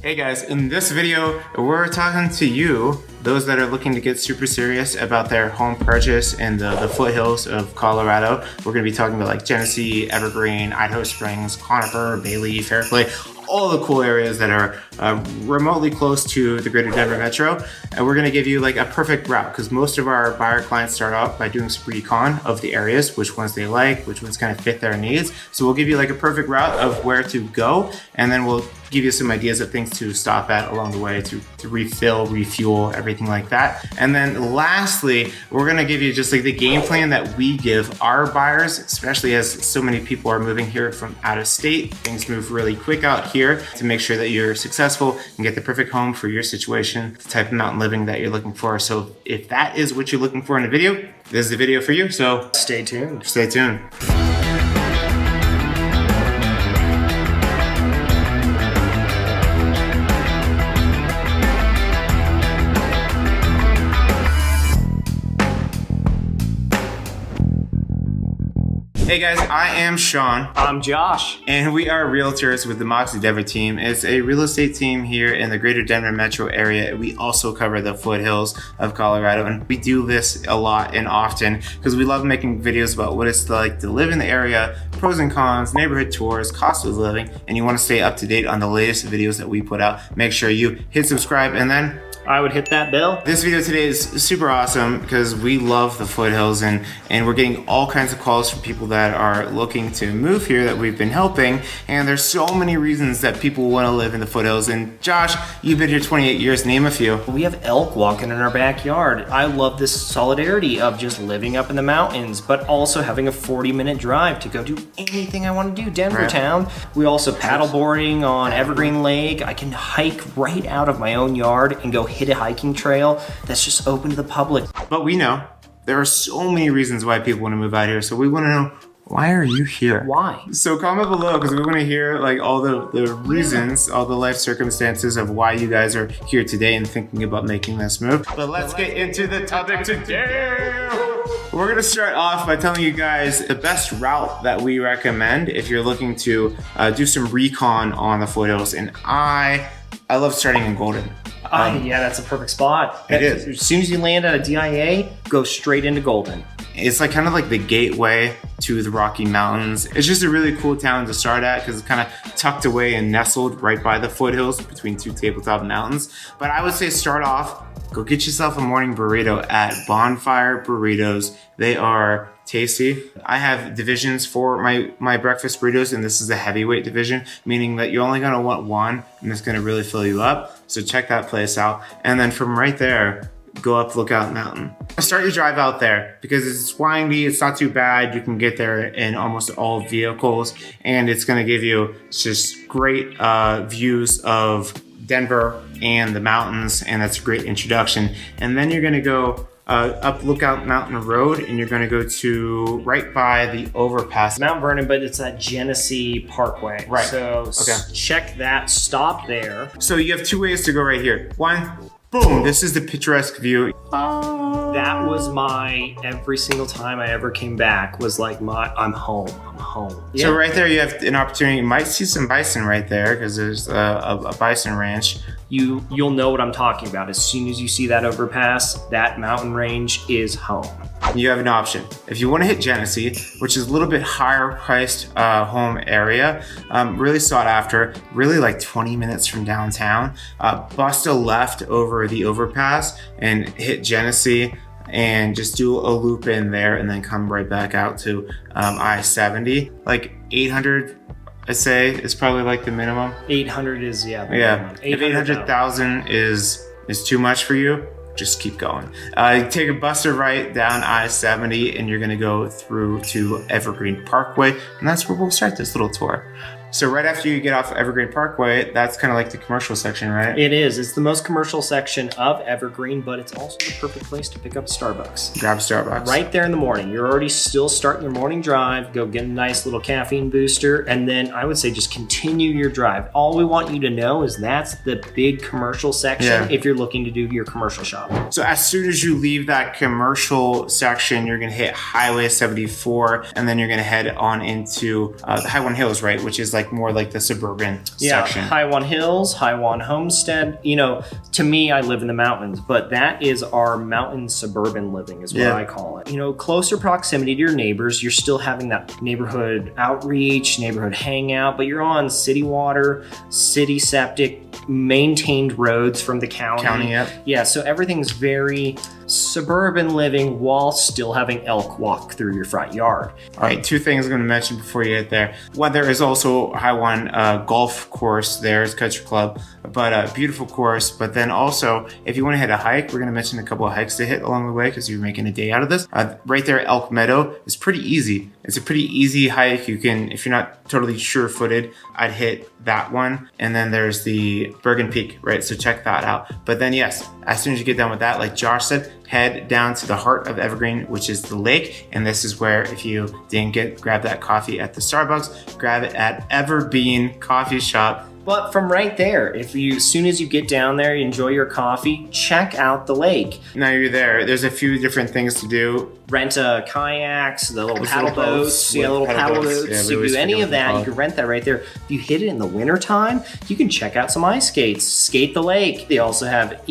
Hey guys, in this video, we're talking to you, those that are looking to get super serious about their home purchase in the foothills of Colorado. We're gonna be talking about like Genesee, Evergreen, Idaho Springs, Conifer, Bailey, Fairplay, all the cool areas that are remotely close to the greater Denver metro. And we're gonna give you like a perfect route because most of our buyer clients start out by doing some recon of the areas, which ones they like, which ones kind of fit their needs. So we'll give you like a perfect route of where to go, and then we'll give you some ideas of things to stop at along the way to refill, refuel, everything like that. And then lastly, we're gonna give you just like the game plan that we give our buyers, especially as so many people are moving here from out of state. Things move really quick out here to make sure that you're successful and get the perfect home for your situation, the type of mountain living that you're looking for. So if that is what you're looking for in a video, this is the video for you. So stay tuned. Stay tuned. Hey guys, I am Sean. I'm Josh. And we are realtors with the Moxie Denver team. It's a real estate team here in the greater Denver metro area. We also cover the foothills of Colorado, and we do this a lot and often because we love making videos about what it's like to live in the area, pros and cons, neighborhood tours, cost of living, and you want to stay up to date on the latest videos that we put out. Make sure you hit subscribe, and then I would hit that bell. This video today is super awesome because we love the foothills, and we're getting all kinds of calls from people that are looking to move here that we've been helping. And there's so many reasons that people want to live in the foothills. And Josh, you've been here 28 years, name a few. We have elk walking in our backyard. I love this solidarity of just living up in the mountains, but also having a 40-minute drive to go do anything I want to do, Denver town. We also paddleboarding on Evergreen Lake. I can hike right out of my own yard and go hit a hiking trail that's just open to the public. But we know there are so many reasons why people want to move out here, so we want to know, why are you here? Why? So comment below because we want to hear like all the reasons, all the life circumstances of why you guys are here today and thinking about making this move. But let's get into the topic today. We're gonna start off by telling you guys the best route that we recommend if you're looking to do some recon on the foothills. And I love starting in Golden. Yeah, that's a perfect spot. It is. As soon as you land at a DIA, go straight into Golden. It's like kind of like the gateway to the Rocky Mountains. It's just a really cool town to start at because it's kind of tucked away and nestled right by the foothills between two tabletop mountains. But I would say start off, go get yourself a morning burrito at Bonfire Burritos. They are tasty. I have divisions for my breakfast burritos, and this is a heavyweight division, meaning that you're only gonna want one and it's gonna really fill you up. So check that place out. And then from right there, go up Lookout Mountain. Start your drive out there because it's windy, it's not too bad. You can get there in almost all vehicles, and it's gonna give you just great views of Denver and the mountains, and that's a great introduction. And then you're gonna go up Lookout Mountain Road, and you're gonna go to right by the overpass. Mount Vernon, but it's that Genesee Parkway. Right. So check that, stop there. So you have two ways to go right here. One, boom, this is the picturesque view. That was my, every single time I ever came back was like I'm home. Yeah. So right there you have an opportunity. You might see some bison right there because there's a bison ranch. You'll know what I'm talking about. As soon as you see that overpass, that mountain range is home. You have an option. If you want to hit Genesee, which is a little bit higher priced home area, really sought after, really like 20 minutes from downtown, bust a left over the overpass and hit Genesee and just do a loop in there and then come right back out to I-70. Like 800, I say, is probably like the minimum. 800 is, yeah. If 800,000 is too much for you, just keep going. Take a bus or right down I-70 and you're gonna go through to Evergreen Parkway, and that's where we'll start this little tour. So right after you get off Evergreen Parkway, that's kind of like the commercial section, right? It is. It's the most commercial section of Evergreen, but it's also the perfect place to pick up Starbucks. Grab Starbucks. Right there in the morning. You're already still starting your morning drive. Go get a nice little caffeine booster, and then I would say just continue your drive. All we want you to know is that's the big commercial section if you're looking to do your commercial shopping. So as soon as you leave that commercial section, you're gonna hit Highway 74, and then you're gonna head on into the High One Hills, right? Which is like like more like the suburban Yeah, section. Highwan Hills, Highwan Homestead. You know, to me, I live in the mountains, but that is our mountain suburban living is what I call it. You know, closer proximity to your neighbors. You're still having that neighborhood outreach, neighborhood hangout, but you're on city water, city septic, maintained roads from the county. Yeah, so everything's very suburban living while still having elk walk through your front yard. All right, two things I'm going to mention before you get there. One, there is also Highwan golf course there, it's country club, but a beautiful course. But then also, if you want to hit a hike, we're going to mention a couple of hikes to hit along the way because you're making a day out of this. Right there, Elk Meadow is pretty easy. It's a pretty easy hike. You can, if you're not totally sure-footed, I'd hit that one. And then there's the Bergen Peak, right? So check that out. But then yes, as soon as you get done with that, like Josh said, head down to the heart of Evergreen, which is the lake. And this is where, if you didn't grab that coffee at the Starbucks, grab it at Everbean Coffee Shop. But from right there, as soon as you get down there, you enjoy your coffee, check out the lake. Now you're there. There's a few different things to do. Rent kayaks, the little paddle boats. Yeah, little paddle boats. Yeah, if you do any of that, you can rent that right there. If you hit it in the wintertime, you can check out some ice skates, skate the lake. They also have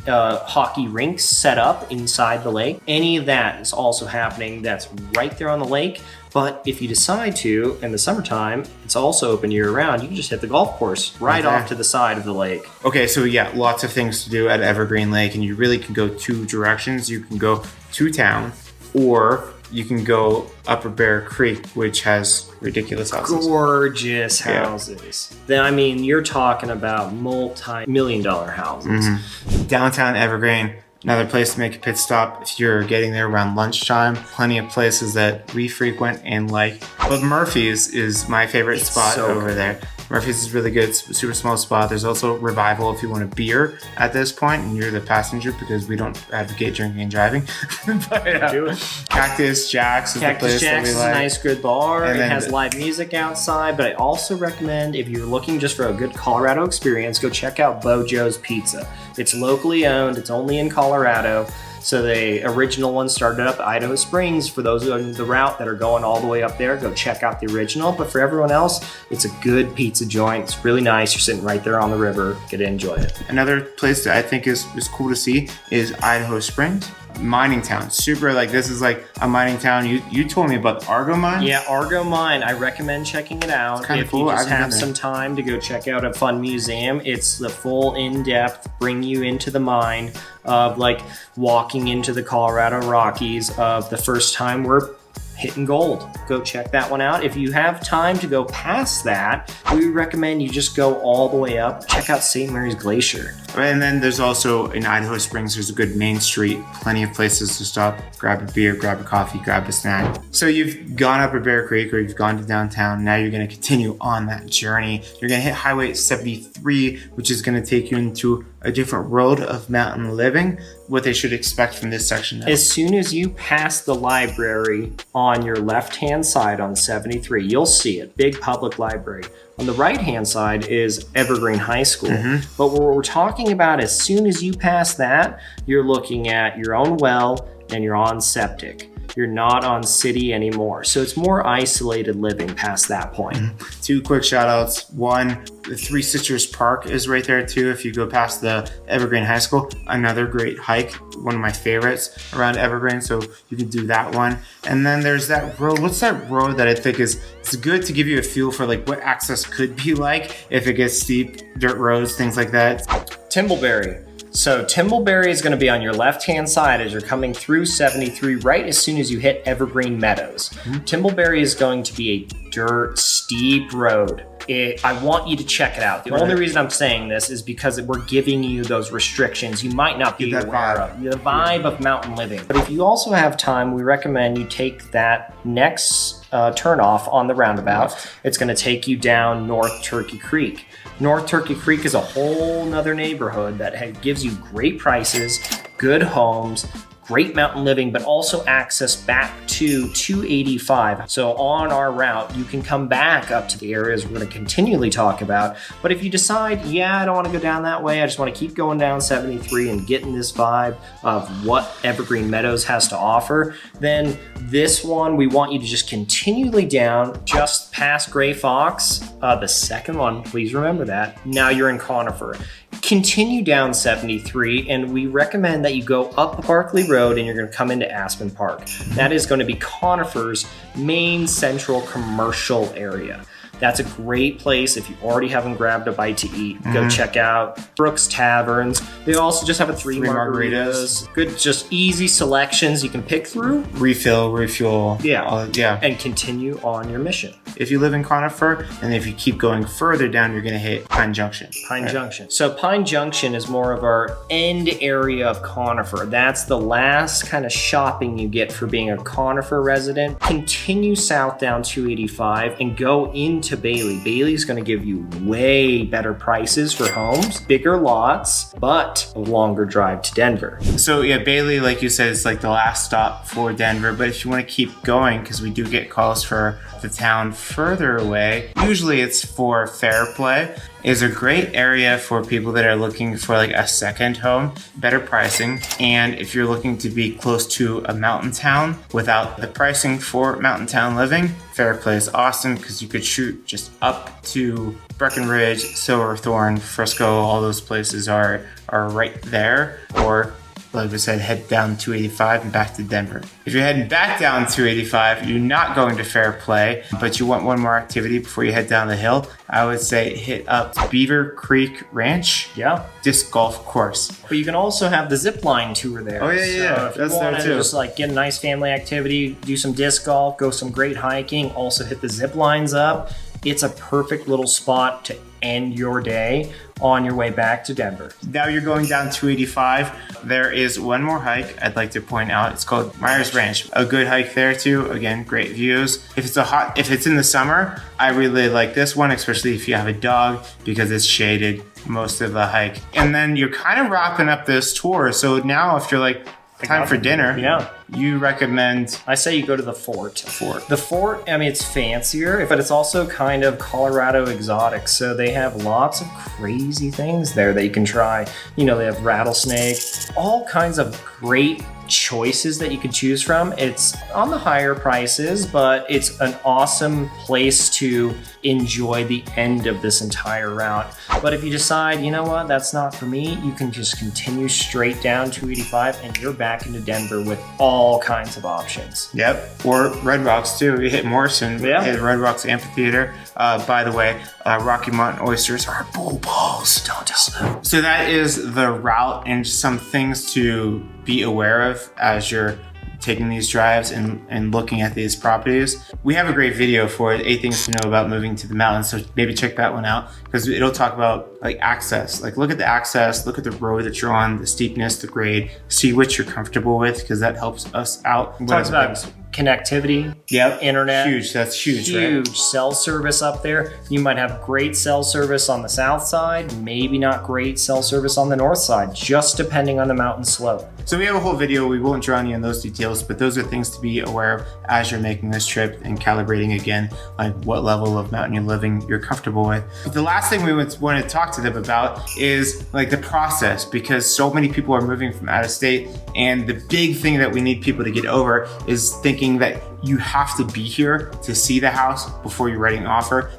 hockey rinks set up inside the lake. Any of that is also happening. That's right there on the lake. But if you decide to, in the summertime, it's also open year round. You can just hit the golf course right off to the side of the lake. Okay, so yeah, lots of things to do at Evergreen Lake, and you really can go two directions. You can go to town, or you can go Upper Bear Creek, which has ridiculous houses. Gorgeous houses. Yeah. I mean, you're talking about multi-million-dollar houses. Mm-hmm. Downtown Evergreen. Another place to make a pit stop if you're getting there around lunchtime. Plenty of places that we frequent and like. But Murphy's is my favorite spot over there. Murphy's is really good, super small spot. There's also Revival if you want a beer at this point and you're the passenger because we don't advocate drinking and driving. But Cactus Jack's is the place that we like. Cactus Jack's is a nice, good bar. It has live music outside, but I also recommend if you're looking just for a good Colorado experience, go check out Bojo's Pizza. It's locally owned. It's only in Colorado. So the original one started up at Idaho Springs. For those on the route that are going all the way up there, go check out the original. But for everyone else, it's a good pizza joint. It's really nice. You're sitting right there on the river. Get to enjoy it. Another place that I think is cool to see is Idaho Springs. Mining town, super, like this is like a mining town. You told me about the Argo mine. Yeah, Argo mine. I recommend checking it out. It's kind of cool. You just have some time to go check out a fun museum. It's the full in-depth, bring you into the mine of like walking into the Colorado Rockies of the first time we're hitting gold. Go check that one out. If you have time to go past that, we recommend you just go all the way up. Check out St. Mary's Glacier. And then there's also in Idaho Springs, there's a good main street, plenty of places to stop, grab a beer, grab a coffee, grab a snack. So you've gone up a Bear Creek or you've gone to downtown. Now you're going to continue on that journey. You're going to hit Highway 73, which is going to take you into a different world of mountain living, what they should expect from this section now. As soon as you pass the library on your left-hand side on 73, you'll see it, big public library. On the right-hand side is Evergreen High School. But what we're talking about, as soon as you pass that, you're looking at your own well and you're on septic. You're not on city anymore. So it's more isolated living past that point. Two quick shout outs. One, the Three Sisters Park is right there too. If you go past the Evergreen High School, another great hike. One of my favorites around Evergreen. So you can do that one. And then there's that road. What's that road that I think it's good to give you a feel for like what access could be like if it gets steep, dirt roads, things like that. Timbleberry. So Timbleberry is going to be on your left-hand side as you're coming through 73 right as soon as you hit Evergreen Meadows. Timbleberry is going to be a dirt, steep road. I want you to check it out. The only reason I'm saying this is because we're giving you those restrictions you might not be aware of. The vibe of mountain living. But if you also have time, we recommend you take that next turn off on the roundabout. It's going to take you down North Turkey Creek. North Turkey Creek is a whole nother neighborhood that gives you great prices, good homes, great mountain living, but also access back to 285. So on our route, you can come back up to the areas we're going to continually talk about. But if you decide, yeah, I don't want to go down that way, I just want to keep going down 73 and getting this vibe of what Evergreen Meadows has to offer, then this one, we want you to just continually down just past Gray Fox. The second one, please remember that. Now you're in Conifer. Continue down 73, and we recommend that you go up Barkley Road and you're going to come into Aspen Park. That is going to be Conifer's main central commercial area. That's a great place if you already haven't grabbed a bite to eat. Go check out Brooks Taverns. They also just have a three margaritas. Good, just easy selections you can pick through. Refill, refuel. Yeah. Yeah. And continue on your mission. If you live in Conifer, and if you keep going further down, you're going to hit Pine Junction. Pine Junction. So Pine Junction is more of our end area of Conifer. That's the last kind of shopping you get for being a Conifer resident. Continue south down 285 and go into Bailey. Bailey's going to give you way better prices for homes, bigger lots, but a longer drive to Denver. So yeah, Bailey, like you said, is like the last stop for Denver. But if you want to keep going, because we do get calls for the town further away, usually it's for Fairplay. Is a great area for people that are looking for like a second home, better pricing. And if you're looking to be close to a mountain town without the pricing for mountain town living, Fairplay is awesome because you could shoot just up to Breckenridge, Silverthorne, Frisco, all those places are right there. Or like we said, head down 285 and back to Denver. If you're heading back down 285, you're not going to Fairplay, but you want one more activity before you head down the hill, I would say hit up Beaver Creek Ranch. Yeah. Disc golf course. But you can also have the zip line tour there. Oh, yeah. If That's you there want to too. just like get a nice family activity, do some disc golf, go some great hiking, also hit the zip lines up. It's a perfect little spot to end your day on your way back to Denver. Now you're going down 285. There is one more hike I'd like to point out. It's called Myers Ranch. A good hike there too. Again, great views. If it's in the summer, I really like this one, especially if you have a dog, because it's shaded most of the hike. And then you're kind of wrapping up this tour. So now if you're like, time for dinner. Yeah. You recommend? I say you go to the fort. The fort, I mean, it's fancier, but it's also kind of Colorado exotic. So they have lots of crazy things there that you can try. You know, they have rattlesnake, all kinds of great choices that you can choose from. It's on the higher prices, but it's an awesome place to enjoy the end of this entire route. But if you decide, you know what, that's not for me, you can just continue straight down 285 and you're back into Denver with all kinds of options. Yep. Or Red Rocks too. You hit Morrison, hit Red Rocks Amphitheater. By the way, Rocky Mountain oysters are bull balls. Don't tell them. So that is the route and some things to be aware of as you're taking these drives and looking at these properties. We have a great video for it, 8 things to know about moving to the mountains. So maybe check that one out because it'll talk about like access. Like look at the access, look at the road that you're on, the steepness, the grade, see what you're comfortable with because that helps us out. Talks about connectivity, internet. Huge, that's huge, Huge right? cell service up there. You might have great cell service on the south side, maybe not great cell service on the north side, just depending on the mountain slope. So we have a whole video. We won't drown you in those details, but those are things to be aware of as you're making this trip and calibrating again, like what level of mountain living you're comfortable with. But the last thing we want to talk to them about is like the process, because so many people are moving from out of state. And the big thing that we need people to get over is thinking that you have to be here to see the house before you're writing an offer.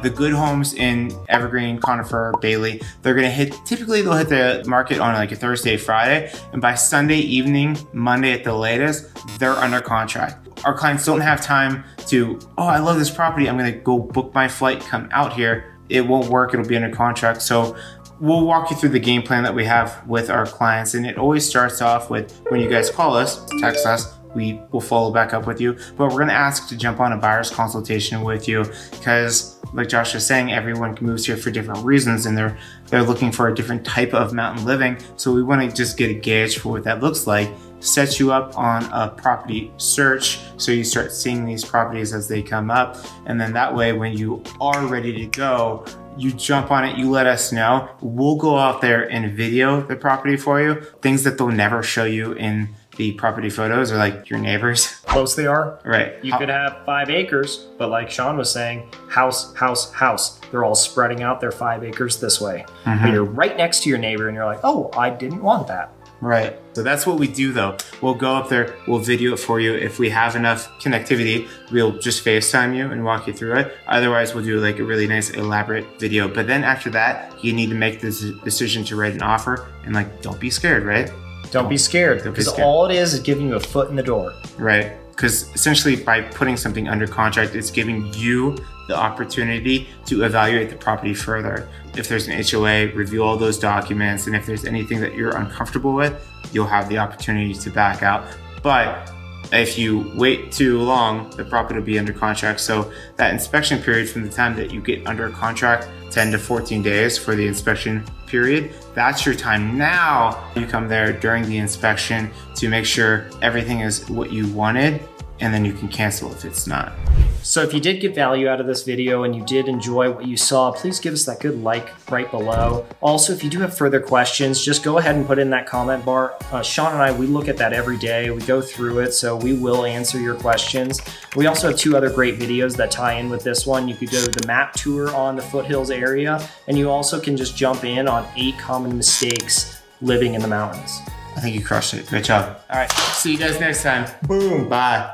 The good homes in Evergreen, Conifer, Bailey, they'll hit the market on like a Thursday, Friday, and by Sunday evening, Monday at the latest, they're under contract. Our clients don't have time to, oh, I love this property, I'm gonna go book my flight, come out here. It won't work, it'll be under contract. So we'll walk you through the game plan that we have with our clients, and it always starts off with when you guys call us, text us, we will follow back up with you, but we're gonna ask to jump on a buyer's consultation with you because like Josh was saying, everyone moves here for different reasons and they're looking for a different type of mountain living. So we wanna just get a gauge for what that looks like, set you up on a property search so you start seeing these properties as they come up. And then that way, when you are ready to go, you jump on it, you let us know. We'll go out there and video the property for you, things that they'll never show you in the property photos are like your neighbors. Close they are. Right. You could have 5 acres, but like Sean was saying, house, house, house. They're all spreading out their 5 acres this way. But you're right next to your neighbor and you're like, oh, I didn't want that. Right. So that's what we do though. We'll go up there, we'll video it for you. If we have enough connectivity, we'll just FaceTime you and walk you through it. Otherwise, we'll do like a really nice elaborate video. But then after that, you need to make this decision to write an offer and like, don't be scared, right? Don't be scared, because all it is giving you a foot in the door. Right. Because essentially by putting something under contract, it's giving you the opportunity to evaluate the property further. If there's an HOA, review all those documents, and if there's anything that you're uncomfortable with, you'll have the opportunity to back out. But if you wait too long, the property will be under contract. So that inspection period from the time that you get under contract, 10 to 14 days for the inspection period, that's your time. Now you come there during the inspection to make sure everything is what you wanted, and then you can cancel if it's not. So if you did get value out of this video and you did enjoy what you saw, please give us that good like right below. Also, if you do have further questions, just go ahead and put it in that comment bar. Sean and I, we look at that every day. We go through it, so we will answer your questions. We also have 2 other great videos that tie in with this one. You could go to the map tour on the Foothills area, and you also can just jump in on 8 common mistakes living in the mountains. I think you crushed it. Great job. All right. See you guys next time. Boom. Bye.